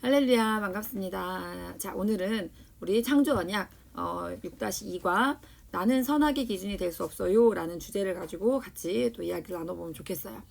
할렐루야, 반갑습니다. 자, 오늘은 우리 창조 언약 6-2과 나는 선악의 기준이 될 수 없어요 라는 주제를 가지고 같이 또 이야기를 나눠보면 좋겠어요.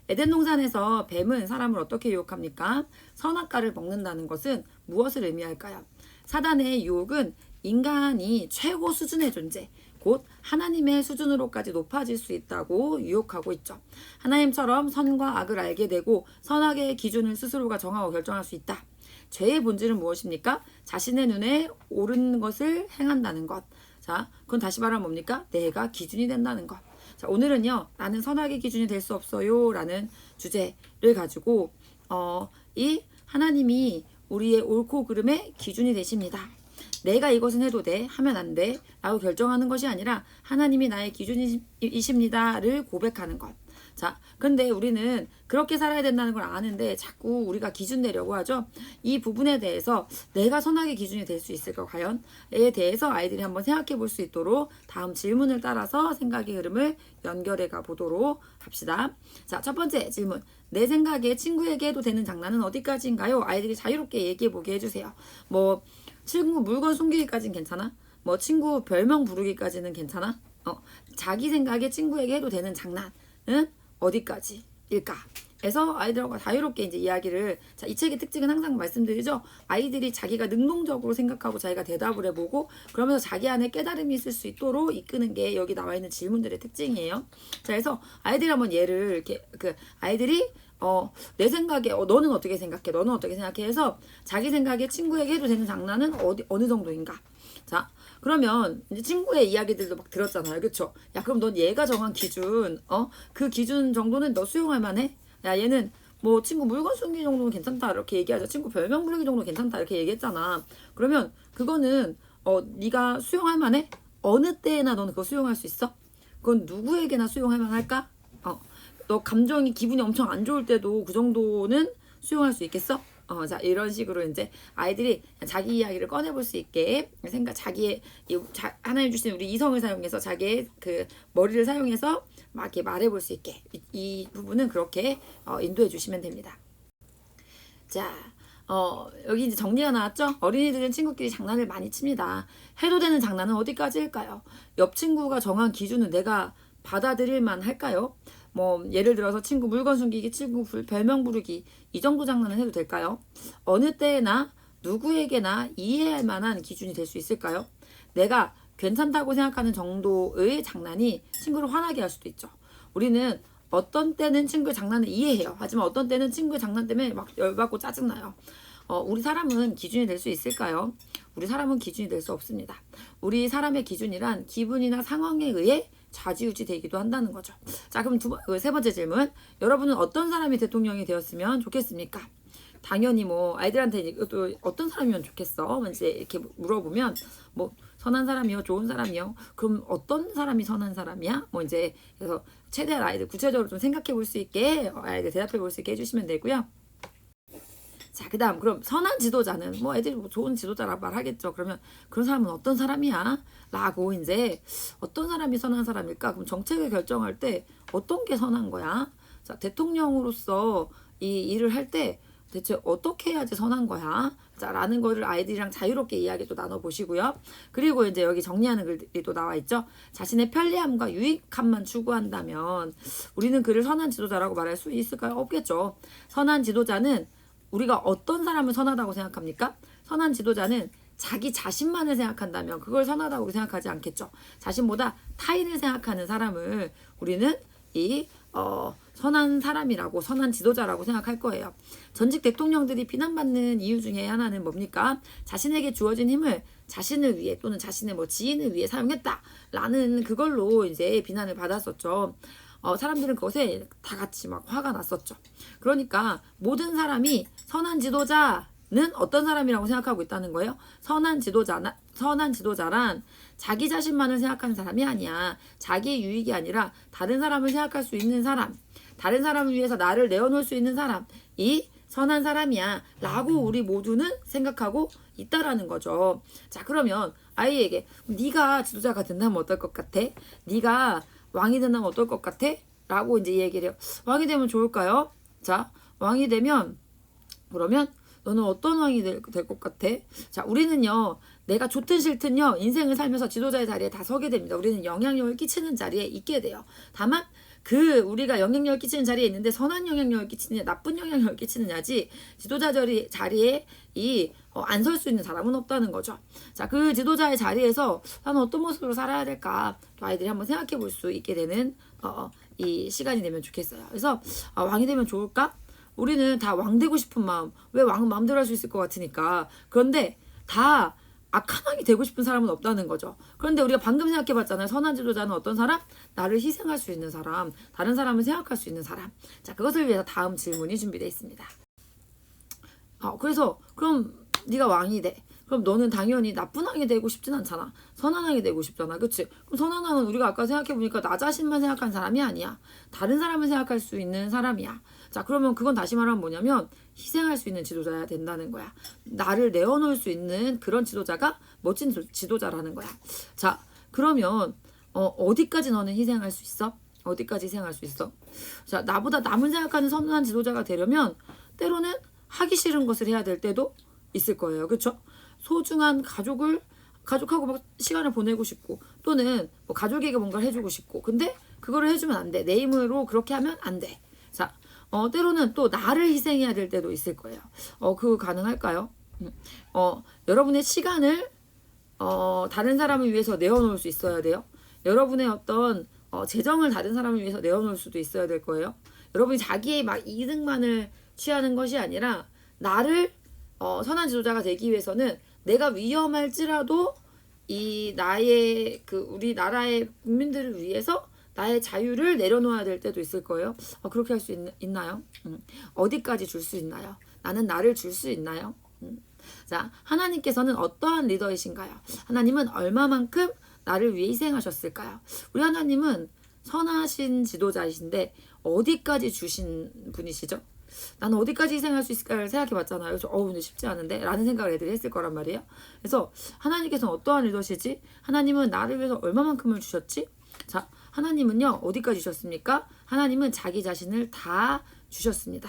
에덴 동산에서 뱀은 사람을 어떻게 유혹합니까? 선악과를 먹는다는 것은 무엇을 의미할까요? 사단의 유혹은 인간이 최고 수준의 존재, 곧 하나님의 수준으로까지 높아질 수 있다고 유혹하고 있죠. 하나님처럼 선과 악을 알게 되고 선악의 기준을 스스로가 정하고 결정할 수 있다. 죄의 본질은 무엇입니까? 자신의 눈에 옳은 것을 행한다는 것. 자, 그건 다시 말하면 뭡니까? 내가 기준이 된다는 것. 자, 오늘은요, 나는 선악의 기준이 될 수 없어요 라는 주제를 가지고 이 하나님이 우리의 옳고 그름의 기준이 되십니다. 내가 이것은 해도 돼, 하면 안 돼 라고 결정하는 것이 아니라 하나님이 나의 기준이십니다를 고백하는 것. 자, 근데 우리는 그렇게 살아야 된다는 걸 아는데 자꾸 우리가 기준 내려고 하죠. 이 부분에 대해서 내가 선악의 기준이 될 수 있을까 과연?에 대해서 아이들이 한번 생각해 볼 수 있도록 다음 질문을 따라서 생각의 흐름을 연결해 가 보도록 합시다. 자, 첫 번째 질문. 내 생각에 친구에게 해도 되는 장난은 어디까지인가요? 아이들이 자유롭게 얘기해 보게 해주세요. 친구 물건 숨기기까지는 괜찮아? 친구 별명 부르기까지는 괜찮아? 자기 생각에 친구에게 해도 되는 장난은 어디까지일까? 에서 아이들과 자유롭게 이제 이야기를, 자, 이 책의 특징은 항상 말씀드리죠. 아이들이 자기가 능동적으로 생각하고 자기가 대답을 해보고 그러면서 자기 안에 깨달음이 있을 수 있도록 이끄는 게 여기 나와 있는 질문들의 특징이에요. 자, 그래서 아이들이 한번 예를 이렇게 아이들이 내 생각에 너는 어떻게 생각해? 너는 어떻게 생각해? 해서 자기 생각에 친구에게 해도 되는 장난은 어느 정도인가? 자, 그러면 이제 친구의 이야기들도 막 들었잖아요. 그쵸? 야, 그럼 넌 얘가 정한 기준, 그 기준 정도는 너 수용할 만해? 야, 얘는 친구 물건 숨기 정도는 괜찮다 이렇게 얘기하자. 친구 별명 부르기 정도 괜찮다 이렇게 얘기했잖아. 그러면 그거는 네가 수용할 만해? 어느 때나 너는 그거 수용할 수 있어? 그건 누구에게나 수용할 만할까? 너 감정이 기분이 엄청 안 좋을 때도 그 정도는 수용할 수 있겠어? 자, 이런 식으로 이제 아이들이 자기 이야기를 꺼내볼 수 있게 자기의 하나님 주신 우리 이성을 사용해서 자기의 그 머리를 사용해서 막 이렇게 말해볼 수 있게 이 부분은 그렇게 인도해 주시면 됩니다. 자, 여기 이제 정리가 나왔죠? 어린이들은 친구끼리 장난을 많이 칩니다. 해도 되는 장난은 어디까지일까요? 옆 친구가 정한 기준은 내가 받아들일만 할까요? 예를 들어서 친구 물건 숨기기, 친구 별명 부르기 이 정도 장난은 해도 될까요? 어느 때나 누구에게나 이해할 만한 기준이 될 수 있을까요? 내가 괜찮다고 생각하는 정도의 장난이 친구를 화나게 할 수도 있죠. 우리는 어떤 때는 친구의 장난을 이해해요. 하지만 어떤 때는 친구의 장난 때문에 막 열받고 짜증나요. 우리 사람은 기준이 될 수 있을까요? 우리 사람은 기준이 될 수 없습니다. 우리 사람의 기준이란 기분이나 상황에 의해 좌지우지 되기도 한다는 거죠. 자, 그럼 세 번째 질문. 여러분은 어떤 사람이 대통령이 되었으면 좋겠습니까? 당연히 아이들한테 또 어떤 사람이면 좋겠어? 이제 이렇게 물어보면 선한 사람이요, 좋은 사람이요. 그럼 어떤 사람이 선한 사람이야? 이제 그래서 최대한 아이들 구체적으로 좀 생각해 볼 수 있게 아이들 대답해 볼 수 있게 해주시면 되고요. 자, 그 다음 그럼 선한 지도자는 애들이 좋은 지도자라고 말하겠죠. 그러면 그런 사람은 어떤 사람이야? 라고 이제 어떤 사람이 선한 사람일까? 그럼 정책을 결정할 때 어떤 게 선한 거야? 자, 대통령으로서 이 일을 할 때 대체 어떻게 해야지 선한 거야? 자, 라는 거를 아이들이랑 자유롭게 이야기 또 나눠보시고요. 그리고 이제 여기 정리하는 글이 또 나와 있죠. 자신의 편리함과 유익함만 추구한다면 우리는 그를 선한 지도자라고 말할 수 있을까요? 없겠죠. 선한 지도자는 우리가 어떤 사람을 선하다고 생각합니까? 선한 지도자는 자기 자신만을 생각한다면 그걸 선하다고 생각하지 않겠죠. 자신보다 타인을 생각하는 사람을 우리는 선한 사람이라고, 선한 지도자라고 생각할 거예요. 전직 대통령들이 비난받는 이유 중에 하나는 뭡니까? 자신에게 주어진 힘을 자신을 위해 또는 자신의 지인을 위해 사용했다라는 그걸로 이제 비난을 받았었죠. 사람들은 그것에 다 같이 막 화가 났었죠. 그러니까 모든 사람이 선한 지도자는 어떤 사람이라고 생각하고 있다는 거예요. 선한 지도자란 자기 자신만을 생각하는 사람이 아니야. 자기의 유익이 아니라 다른 사람을 생각할 수 있는 사람, 다른 사람을 위해서 나를 내어놓을 수 있는 사람이 선한 사람이야 라고 우리 모두는 생각하고 있다라는 거죠. 자, 그러면 아이에게 네가 지도자가 된다면 어떨 것 같아? 네가 왕이 된다면 어떨 것 같아? 라고 이제 얘기를 해요. 왕이 되면 좋을까요? 자, 왕이 되면 그러면 너는 어떤 왕이 될 것 같아? 자, 우리는요, 내가 좋든 싫든요, 인생을 살면서 지도자의 자리에 다 서게 됩니다. 우리는 영향력을 끼치는 자리에 있게 돼요. 다만, 우리가 영향력을 끼치는 자리에 있는데 선한 영향력을 끼치느냐, 나쁜 영향력을 끼치느냐지, 지도자 자리에 안 설 수 있는 사람은 없다는 거죠. 자, 그 지도자의 자리에서 나는 어떤 모습으로 살아야 될까? 또 아이들이 한번 생각해 볼 수 있게 되는, 이 시간이 되면 좋겠어요. 그래서, 왕이 되면 좋을까? 우리는 다 왕 되고 싶은 마음, 왜 왕은 마음대로 할 수 있을 것 같으니까. 그런데 다 악한 왕이 되고 싶은 사람은 없다는 거죠. 그런데 우리가 방금 생각해 봤잖아요. 선한 지도자는 어떤 사람? 나를 희생할 수 있는 사람, 다른 사람을 생각할 수 있는 사람. 자, 그것을 위해서 다음 질문이 준비되어 있습니다. 그래서 그럼 네가 왕이 돼. 그럼 너는 당연히 나쁜 왕이 되고 싶진 않잖아. 선한 왕이 되고 싶잖아. 그치? 그럼 선한 왕은 우리가 아까 생각해보니까 나 자신만 생각한 사람이 아니야. 다른 사람을 생각할 수 있는 사람이야. 자, 그러면 그건 다시 말하면 뭐냐면 희생할 수 있는 지도자야 된다는 거야. 나를 내어놓을 수 있는 그런 지도자가 멋진 지도자라는 거야. 자, 그러면 어디까지 너는 희생할 수 있어? 어디까지 희생할 수 있어? 자, 나보다 남을 생각하는 선한 지도자가 되려면 때로는 하기 싫은 것을 해야 될 때도 있을 거예요. 그렇죠? 소중한 가족하고 막 시간을 보내고 싶고, 또는 뭐 가족에게 뭔가를 해주고 싶고, 근데 그거를 해주면 안 돼. 내 힘으로 그렇게 하면 안 돼. 자, 때로는 또 나를 희생해야 될 때도 있을 거예요. 그거 가능할까요? 여러분의 시간을 다른 사람을 위해서 내어놓을 수 있어야 돼요. 여러분의 어떤 재정을 다른 사람을 위해서 내어놓을 수도 있어야 될 거예요. 여러분이 자기의 막 이득만을 취하는 것이 아니라 나를 선한 지도자가 되기 위해서는 내가 위험할지라도 나의 우리 나라의 국민들을 위해서 나의 자유를 내려놓아야 될 때도 있을 거예요. 그렇게 할 수 있나요? 어디까지 줄 수 있나요? 나는 나를 줄 수 있나요? 자, 하나님께서는 어떠한 리더이신가요? 하나님은 얼마만큼 나를 위해 희생하셨을까요? 우리 하나님은 선하신 지도자이신데 어디까지 주신 분이시죠? 나는 어디까지 희생할 수 있을까를 생각해 봤잖아요. 그래서 근데 쉽지 않은데? 라는 생각을 애들이 했을 거란 말이에요. 그래서 하나님께서는 어떠한 리더시지? 하나님은 나를 위해서 얼마만큼을 주셨지? 자, 하나님은요, 어디까지 주셨습니까? 하나님은 자기 자신을 다 주셨습니다.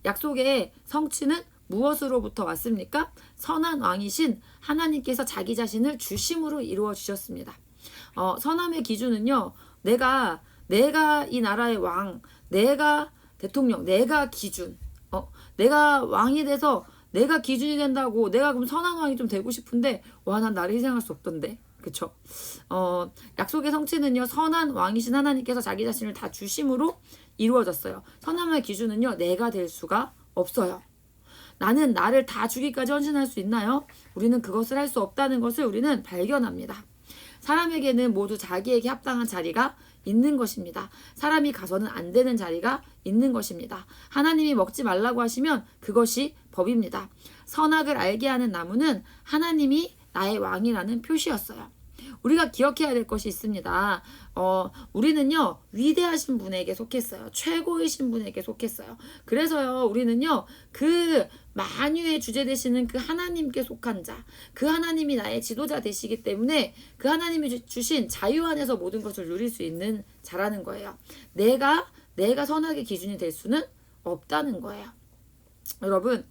약속의 성취는 무엇으로부터 왔습니까? 선한 왕이신 하나님께서 자기 자신을 주심으로 이루어 주셨습니다. 선함의 기준은요, 내가 이 나라의 왕, 내가 대통령, 내가 기준, 내가 왕이 돼서 내가 기준이 된다고, 내가 그럼 선한 왕이 좀 되고 싶은데, 난 나를 희생할 수 없던데. 그쵸? 약속의 성취는요, 선한 왕이신 하나님께서 자기 자신을 다 주심으로 이루어졌어요. 선함의 기준은요, 내가 될 수가 없어요. 나는 나를 다 주기까지 헌신할 수 있나요? 우리는 그것을 할 수 없다는 것을 우리는 발견합니다. 사람에게는 모두 자기에게 합당한 자리가 있는 것입니다. 사람이 가서는 안 되는 자리가 있는 것입니다. 하나님이 먹지 말라고 하시면 그것이 법입니다. 선악을 알게 하는 나무는 하나님이 나의 왕이라는 표시였어요. 우리가 기억해야 될 것이 있습니다. 우리는요, 위대하신 분에게 속했어요. 최고이신 분에게 속했어요. 그래서요, 우리는요, 그 만유의 주제 되시는 그 하나님께 속한 자, 그 하나님이 나의 지도자 되시기 때문에 그 하나님이 주신 자유 안에서 모든 것을 누릴 수 있는 자라는 거예요. 내가 선악의 기준이 될 수는 없다는 거예요. 여러분,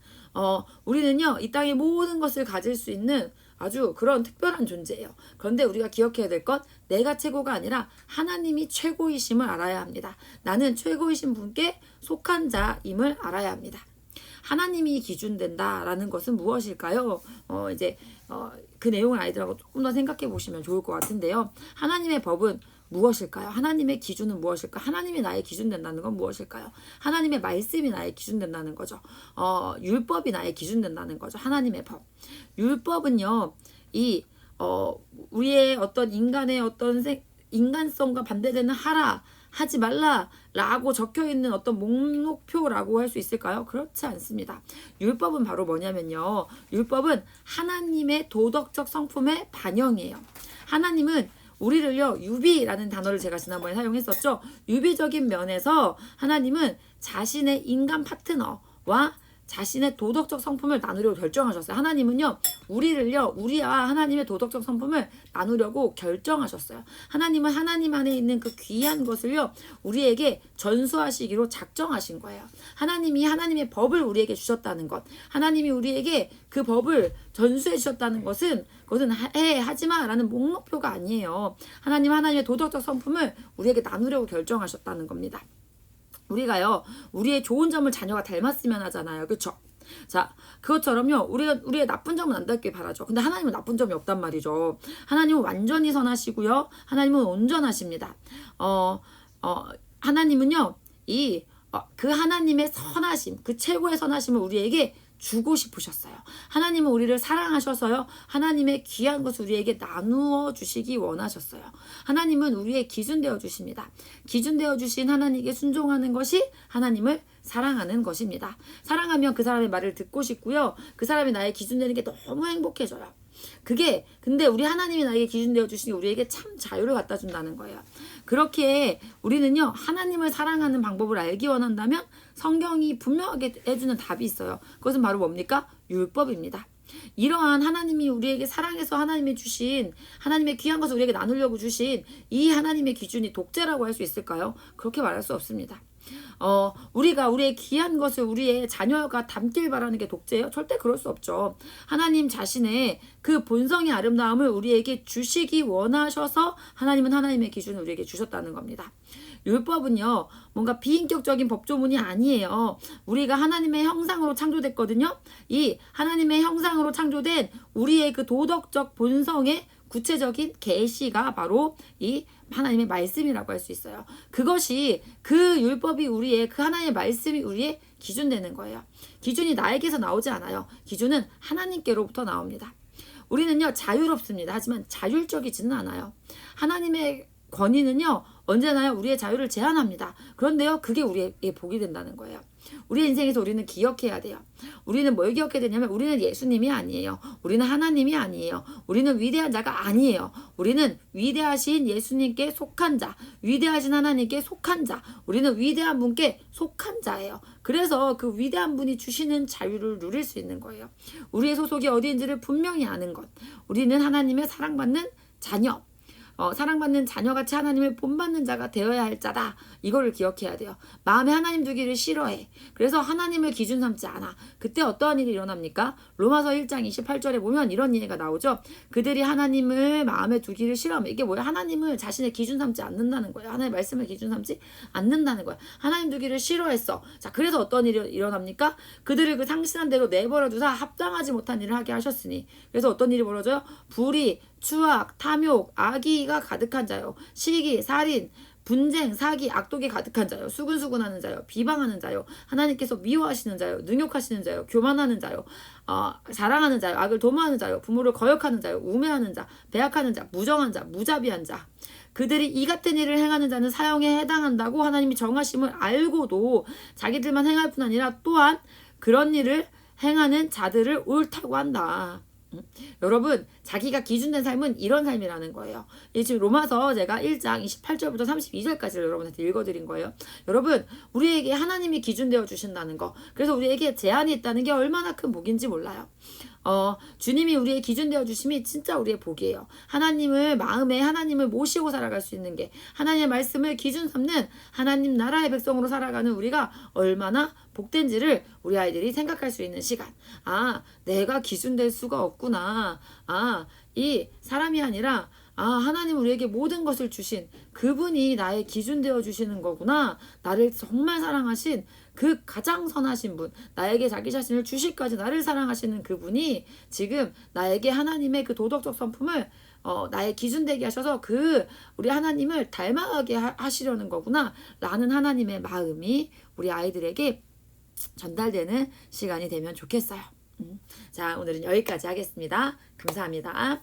우리는요, 이 땅의 모든 것을 가질 수 있는 아주 그런 특별한 존재예요. 그런데 우리가 기억해야 될 것, 내가 최고가 아니라 하나님이 최고이심을 알아야 합니다. 나는 최고이신 분께 속한 자임을 알아야 합니다. 하나님이 기준된다라는 것은 무엇일까요? 그 내용을 아이들하고 조금 더 생각해 보시면 좋을 것 같은데요. 하나님의 법은 무엇일까요? 하나님의 기준은 무엇일까요? 하나님이 나의 기준 된다는 건 무엇일까요? 하나님의 말씀이 나의 기준 된다는 거죠. 율법이 나의 기준 된다는 거죠. 하나님의 법. 율법은요, 우리의 어떤 인간의 어떤 인간성과 반대되는 하지 말라라고 적혀있는 어떤 목록표라고 할 수 있을까요? 그렇지 않습니다. 율법은 바로 뭐냐면요. 율법은 하나님의 도덕적 성품의 반영이에요. 하나님은 우리를요, 유비라는 단어를 제가 지난번에 사용했었죠. 유비적인 면에서 하나님은 자신의 인간 파트너와 자신의 도덕적 성품을 나누려고 결정하셨어요. 하나님은요, 우리와 하나님의 도덕적 성품을 나누려고 결정하셨어요. 하나님은 하나님 안에 있는 그 귀한 것을요, 우리에게 전수하시기로 작정하신 거예요. 하나님이 하나님의 법을 우리에게 주셨다는 것, 하나님이 우리에게 그 법을 전수해 주셨다는 것은 그것은 하지마 라는 목록표가 아니에요. 하나님의 도덕적 성품을 우리에게 나누려고 결정하셨다는 겁니다. 우리가요, 우리의 좋은 점을 자녀가 닮았으면 하잖아요. 그렇죠? 자, 그것처럼요, 우리의 나쁜 점은 안 닮길 바라죠. 근데 하나님은 나쁜 점이 없단 말이죠. 하나님은 완전히 선하시고요, 하나님은 온전하십니다. 하나님은요, 그 하나님의 선하심, 그 최고의 선하심을 우리에게 주고 싶으셨어요. 하나님은 우리를 사랑하셔서요, 하나님의 귀한 것을 우리에게 나누어 주시기 원하셨어요. 하나님은 우리의 기준 되어 주십니다. 기준 되어 주신 하나님께 순종하는 것이 하나님을 사랑하는 것입니다. 사랑하면 그 사람의 말을 듣고 싶고요, 그 사람이 나의 기준 되는 게 너무 행복해져요. 근데 우리 하나님이 나에게 기준 되어 주시니 우리에게 참 자유를 갖다 준다는 거예요. 그렇게 우리는요, 하나님을 사랑하는 방법을 알기 원한다면 성경이 분명하게 해주는 답이 있어요. 그것은 바로 뭡니까? 율법입니다. 이러한 하나님이 우리에게 사랑해서 하나님이 주신, 하나님의 귀한 것을 우리에게 나누려고 주신 이 하나님의 기준이 독재라고 할 수 있을까요? 그렇게 말할 수 없습니다. 우리가 우리의 귀한 것을 우리의 자녀가 담길 바라는 게 독재예요? 절대 그럴 수 없죠. 하나님 자신의 그 본성의 아름다움을 우리에게 주시기 원하셔서 하나님은 하나님의 기준을 우리에게 주셨다는 겁니다. 율법은요, 뭔가 비인격적인 법조문이 아니에요. 우리가 하나님의 형상으로 창조됐거든요. 이 하나님의 형상으로 창조된 우리의 그 도덕적 본성의 구체적인 계시가 바로 이 하나님의 말씀이라고 할 수 있어요. 그것이, 그 율법이 그 하나님의 말씀이 우리의 기준 되는 거예요. 기준이 나에게서 나오지 않아요. 기준은 하나님께로부터 나옵니다. 우리는요, 자유롭습니다. 하지만 자율적이지는 않아요. 하나님의 권위는요, 언제나요, 우리의 자유를 제한합니다. 그런데요, 그게 우리의 복이 된다는 거예요. 우리의 인생에서 우리는 기억해야 돼요. 우리는 뭘 기억해야 되냐면, 우리는 예수님이 아니에요. 우리는 하나님이 아니에요. 우리는 위대한 자가 아니에요. 우리는 위대하신 예수님께 속한 자, 위대하신 하나님께 속한 자, 우리는 위대한 분께 속한 자예요. 그래서 그 위대한 분이 주시는 자유를 누릴 수 있는 거예요. 우리의 소속이 어디인지를 분명히 아는 것. 우리는 하나님의 사랑받는 자녀, 사랑받는 자녀같이 하나님을 본받는 자가 되어야 할 자다. 이거를 기억해야 돼요. 마음에 하나님 두기를 싫어해. 그래서 하나님을 기준 삼지 않아. 그때 어떠한 일이 일어납니까? 로마서 1장 28절에 보면 이런 예가 나오죠. 그들이 하나님을 마음에 두기를 싫어하면, 이게 뭐예요? 하나님을 자신의 기준 삼지 않는다는 거예요. 하나님의 말씀을 기준 삼지 않는다는 거예요. 하나님 두기를 싫어했어. 자, 그래서 어떤 일이 일어납니까? 그들을 그 상실한 대로 내버려 두사 합당하지 못한 일을 하게 하셨으니. 그래서 어떤 일이 벌어져요? 불의, 추악, 탐욕, 악의가 가득한 자요, 시기, 살인, 분쟁, 사기, 악독이 가득한 자요, 수근수근하는 자요, 비방하는 자요, 하나님께서 미워하시는 자요, 능욕하시는 자요, 교만하는 자요, 자랑하는 자요, 악을 도모하는 자요, 부모를 거역하는 자요, 우매하는 자, 배약하는 자, 무정한 자, 무자비한 자. 그들이 이 같은 일을 행하는 자는 사형에 해당한다고 하나님이 정하심을 알고도 자기들만 행할 뿐 아니라 또한 그런 일을 행하는 자들을 옳다고 한다. 여러분, 자기가 기준된 삶은 이런 삶이라는 거예요. 지금 로마서 제가 1장 28절부터 32절까지를 여러분한테 읽어드린 거예요. 여러분, 우리에게 하나님이 기준되어 주신다는 거, 그래서 우리에게 제한이 있다는 게 얼마나 큰 복인지 몰라요. 주님이 우리의 기준 되어 주심이 진짜 우리의 복이에요. 마음에 하나님을 모시고 살아갈 수 있는 게, 하나님의 말씀을 기준 삼는 하나님 나라의 백성으로 살아가는 우리가 얼마나 복된지를 우리 아이들이 생각할 수 있는 시간. 내가 기준 될 수가 없구나. 이 사람이 아니라 하나님 우리에게 모든 것을 주신 그분이 나의 기준 되어 주시는 거구나. 나를 정말 사랑하신 그 가장 선하신 분, 나에게 자기 자신을 주시까지 나를 사랑하시는 그분이 지금 나에게 하나님의 그 도덕적 성품을 나의 기준 되게 하셔서 우리 하나님을 닮아가게 하시려는 거구나 라는 하나님의 마음이 우리 아이들에게 전달되는 시간이 되면 좋겠어요. 자, 오늘은 여기까지 하겠습니다. 감사합니다.